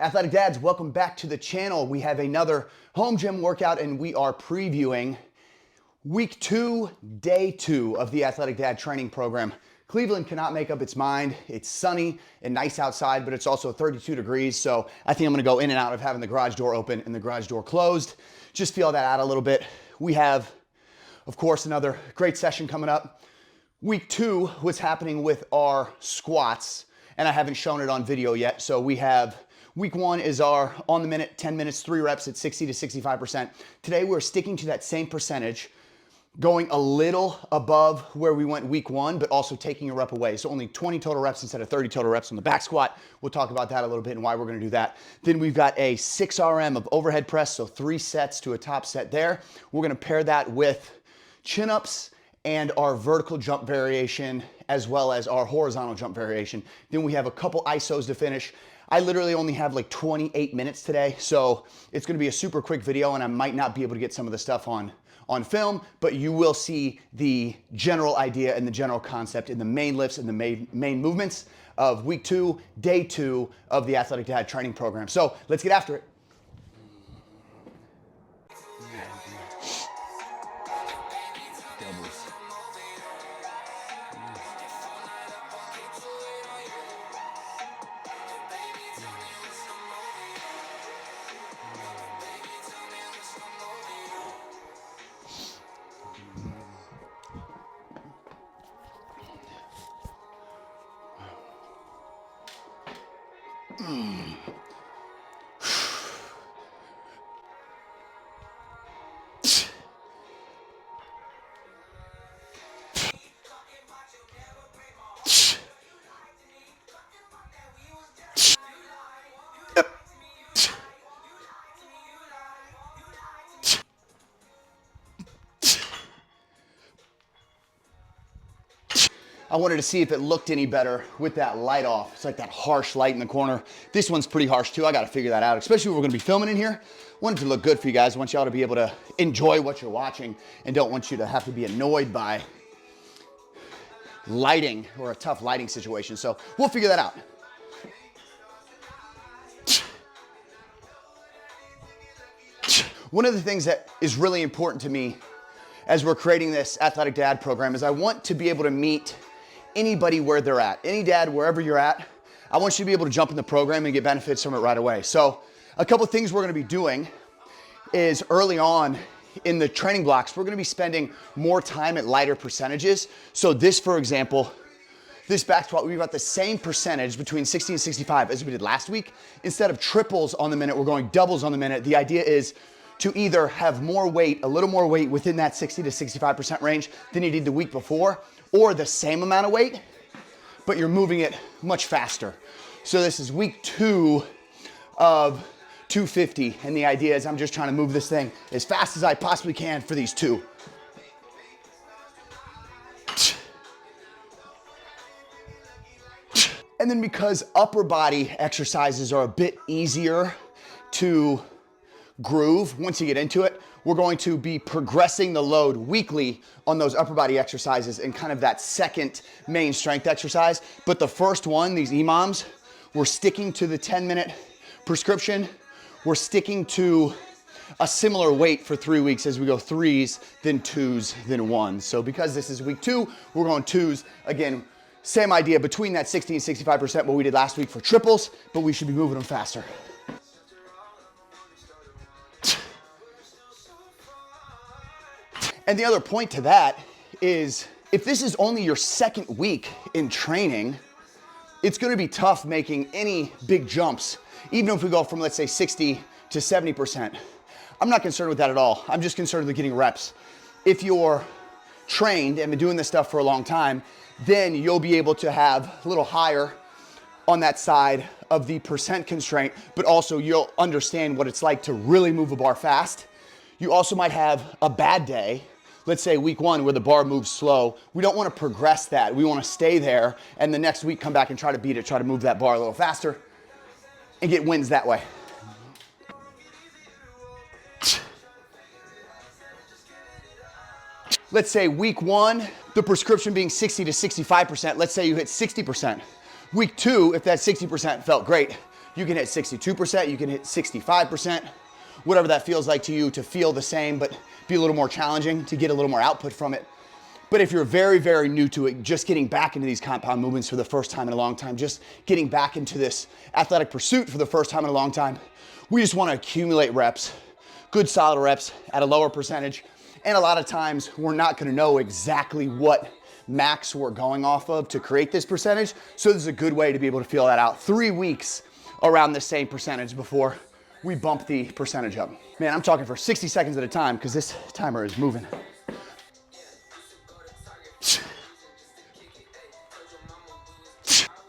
Athletic Dads, welcome back to the channel. We have another home gym workout and we are previewing week 2, day 2 of the Athletic Dad training program. Cleveland cannot make up its mind. It's sunny and nice outside, but it's also 32 degrees. So I think I'm gonna go in and out of having the garage door open and the garage door closed. Just feel that out a little bit. We have, of course, another great session coming up. Week 2 was happening with our squats, and I haven't shown it on video yet. So we have week 1 is our on the minute, 10 minutes, 3 reps at 60 to 65%. Today we're sticking to that same percentage, going a little above where we went week 1, but also taking a rep away. So only 20 total reps instead of 30 total reps on the back squat. We'll talk about that a little bit and why we're gonna do that. Then we've got a 6 RM of overhead press, so 3 sets to a top set there. We're gonna pair that with chin-ups and our vertical jump variation, as well as our horizontal jump variation. Then we have a couple isos to finish. I literally only have like 28 minutes today, so it's gonna be a super quick video and I might not be able to get some of the stuff on film, but you will see the general idea and the general concept in the main lifts and the main movements of week 2, day 2 of the Athletic Dad training program. So let's get after it. I wanted to see if it looked any better with that light off. It's like that harsh light in the corner. This one's pretty harsh too. I got to figure that out, especially if we're gonna be filming in here. I want it to look good for you guys. I want y'all to be able to enjoy what you're watching and don't want you to have to be annoyed by lighting or a tough lighting situation. So we'll figure that out. One of the things that is really important to me as we're creating this Athletic Dad program is I want to be able to meet anybody where they're at. Any dad, wherever you're at, I want you to be able to jump in the program and get benefits from it right away. So a couple things we're gonna be doing is early on in the training blocks, we're gonna be spending more time at lighter percentages. So this, for example, this back squat, we've got the same percentage between 60 and 65 as we did last week. Instead of triples on the minute, we're going doubles on the minute. The idea is to either have more weight, a little more weight within that 60 to 65% range than you did the week before, or the same amount of weight, but you're moving it much faster. So this is week 2 of 250, and the idea is I'm just trying to move this thing as fast as I possibly can for these 2. And then because upper body exercises are a bit easier to groove once you get into it, we're going to be progressing the load weekly on those upper body exercises and kind of that second main strength exercise. But the first one, these EMOMs, we're sticking to the 10-minute prescription. We're sticking to a similar weight for 3 weeks as we go 3s, then 2s, then 1s. So because this is week 2, we're going 2s. Again, same idea between that 60 and 65% what we did last week for triples, but we should be moving them faster. And the other point to that is if this is only your second week in training, it's gonna be tough making any big jumps, even if we go from, let's say, 60 to 70%. I'm not concerned with that at all. I'm just concerned with getting reps. If you're trained and been doing this stuff for a long time, then you'll be able to have a little higher on that side of the percent constraint, but also you'll understand what it's like to really move a bar fast. You also might have a bad day, let's say week 1 where the bar moves slow. We don't want to progress that. We want to stay there and the next week come back and try to beat it, try to move that bar a little faster and get wins that way. Let's say week 1, the prescription being 60 to 65%, let's say you hit 60%. Week 2, if that 60% felt great, You can hit 62%, you can hit 65%, whatever that feels like to you, to feel the same, but be a little more challenging, to get a little more output from it. But if you're very, very new to it, just getting back into these compound movements for the first time in a long time, just getting back into this athletic pursuit for the first time in a long time, we just want to accumulate reps, good solid reps at a lower percentage. And a lot of times we're not going to know exactly what max we're going off of to create this percentage. So this is a good way to be able to feel that out. 3 weeks around the same percentage before we bump the percentage up. Man, I'm talking for 60 seconds at a time because this timer is moving.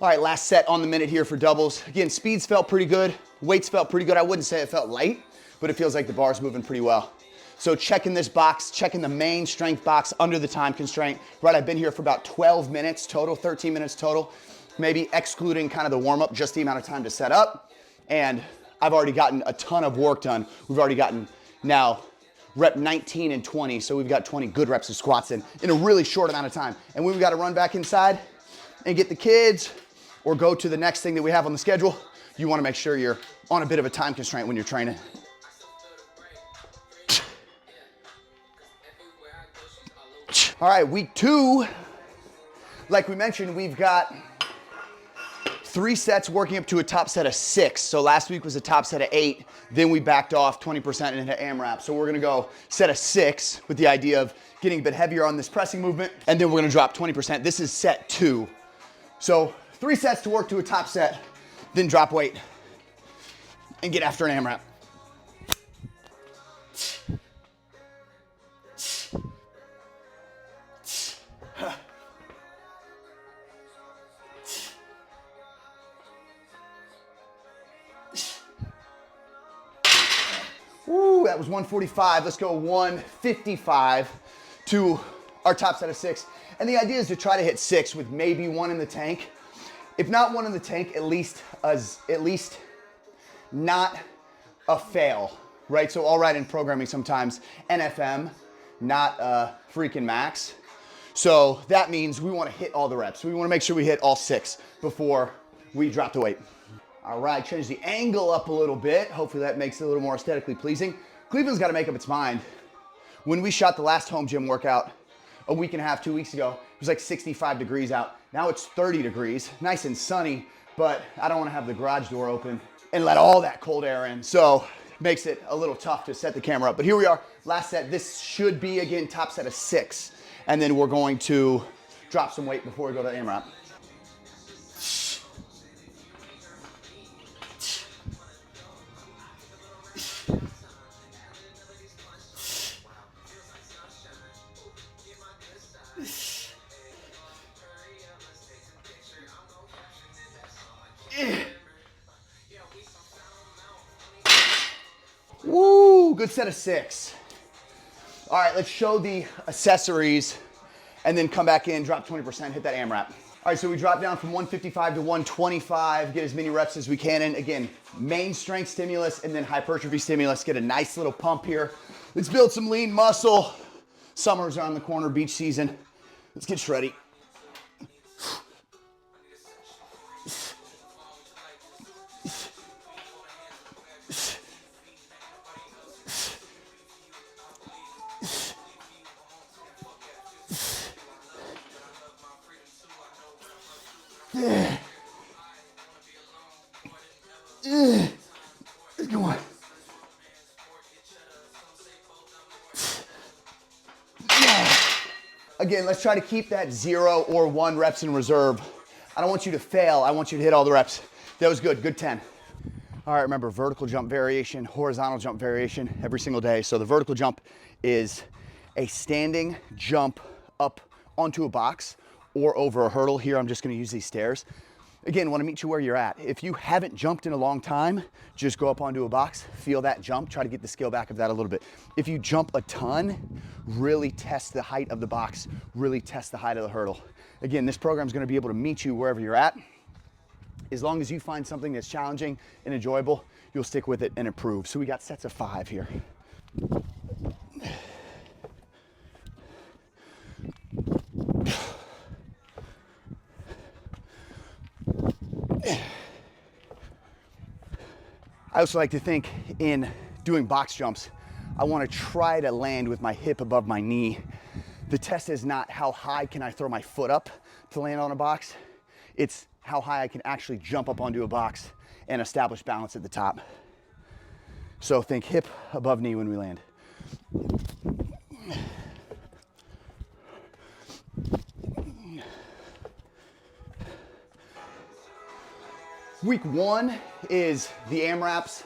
All right, last set on the minute here for doubles. Again, speeds felt pretty good. Weights felt pretty good. I wouldn't say it felt light, but it feels like the bar's moving pretty well. So checking this box, checking the main strength box under the time constraint. Right, I've been here for about 12 minutes total, 13 minutes total, maybe excluding kind of the warm-up, just the amount of time to set up. And I've already gotten a ton of work done. We've already gotten now rep 19 and 20, so we've got 20 good reps of squats in a really short amount of time. And when we've got to run back inside and get the kids or go to the next thing that we have on the schedule, you want to make sure you're on a bit of a time constraint when you're training. All right, week 2, like we mentioned, we've got 3 sets working up to a top set of 6. So last week was a top set of 8. Then we backed off 20% into AMRAP. So we're gonna go set of 6 with the idea of getting a bit heavier on this pressing movement. And then we're gonna drop 20%. This is set 2. So 3 sets to work to a top set, then drop weight and get after an AMRAP. Woo, that was 145. Let's go 155 to our top set of 6. And the idea is to try to hit 6 with maybe 1 in the tank. If not 1 in the tank, at least not a fail, right? So all right in programming sometimes, NFM, not a freaking max. So that means we want to hit all the reps. We want to make sure we hit all 6 before we drop the weight. All right, change the angle up a little bit. Hopefully that makes it a little more aesthetically pleasing. Cleveland's got to make up its mind. When we shot the last home gym workout a week and a half, 2 weeks ago, it was like 65 degrees out. Now it's 30 degrees, nice and sunny, but I don't want to have the garage door open and let all that cold air in. So it makes it a little tough to set the camera up. But here we are, last set. This should be, again, top set of 6. And then we're going to drop some weight before we go to AMRAP. Woo, good set of 6. All right, let's show the accessories and then come back in, drop 20%, hit that AMRAP. All right, so we drop down from 155 to 125, get as many reps as we can in. Again, main strength stimulus and then hypertrophy stimulus. Get a nice little pump here. Let's build some lean muscle. Summer's around the corner, beach season. Let's get shreddy. Come on. Again, let's try to keep that 0 or 1 reps in reserve. I don't want you to fail. I want you to hit all the reps. That was good, good 10. All right, remember vertical jump variation, horizontal jump variation every single day. So the vertical jump is a standing jump up onto a box or over a hurdle. Here, I'm just gonna use these stairs. Again, want to meet you where you're at. If you haven't jumped in a long time, just go up onto a box, feel that jump, try to get the skill back of that a little bit. If you jump a ton, really test the height of the box, really test the height of the hurdle. Again, this program is going to be able to meet you wherever you're at. As long as you find something that's challenging and enjoyable, you'll stick with it and improve. So we got sets of 5 here. I also like to think in doing box jumps, I want to try to land with my hip above my knee. The test is not how high can I throw my foot up to land on a box. It's how high I can actually jump up onto a box and establish balance at the top. So think hip above knee when we land. Week 1 is the AMRAPs.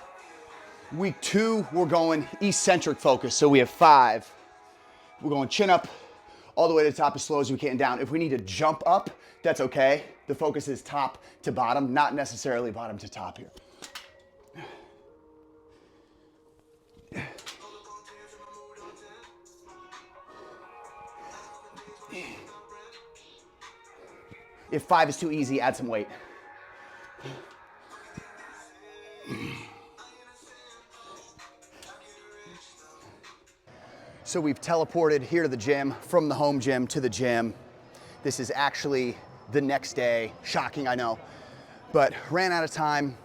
Week 2, we're going eccentric focus. So we have 5. We're going chin up all the way to the top as slow as we can down. If we need to jump up, that's okay. The focus is top to bottom, not necessarily bottom to top here. If 5 is too easy, add some weight. So we've teleported here to the gym, from the home gym to the gym. This is actually the next day. Shocking, I know. But ran out of time,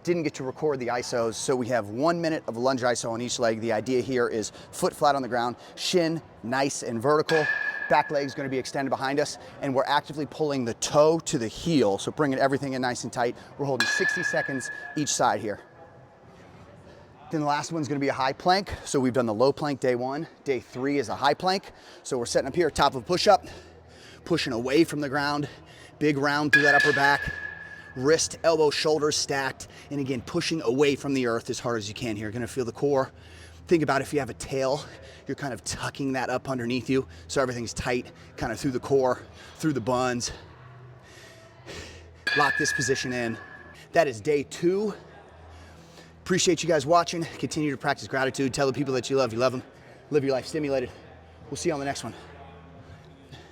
didn't get to record the isos, so we have 1 minute of lunge iso on each leg. The idea here is foot flat on the ground, shin nice and vertical, back leg's gonna be extended behind us, and we're actively pulling the toe to the heel, so bringing everything in nice and tight. We're holding 60 seconds each side here. Then the last one's gonna be a high plank. So we've done the low plank day 1. Day 3 is a high plank. So we're setting up here, top of a push-up, pushing away from the ground, big round through that upper back, wrist, elbow, shoulders stacked, and again, pushing away from the earth as hard as you can here. You're gonna feel the core. Think about if you have a tail, you're kind of tucking that up underneath you, so everything's tight, kind of through the core, through the buns. Lock this position in. That is day 2. Appreciate you guys watching. Continue to practice gratitude. Tell the people that you love them. Live your life stimulated. We'll see you on the next one.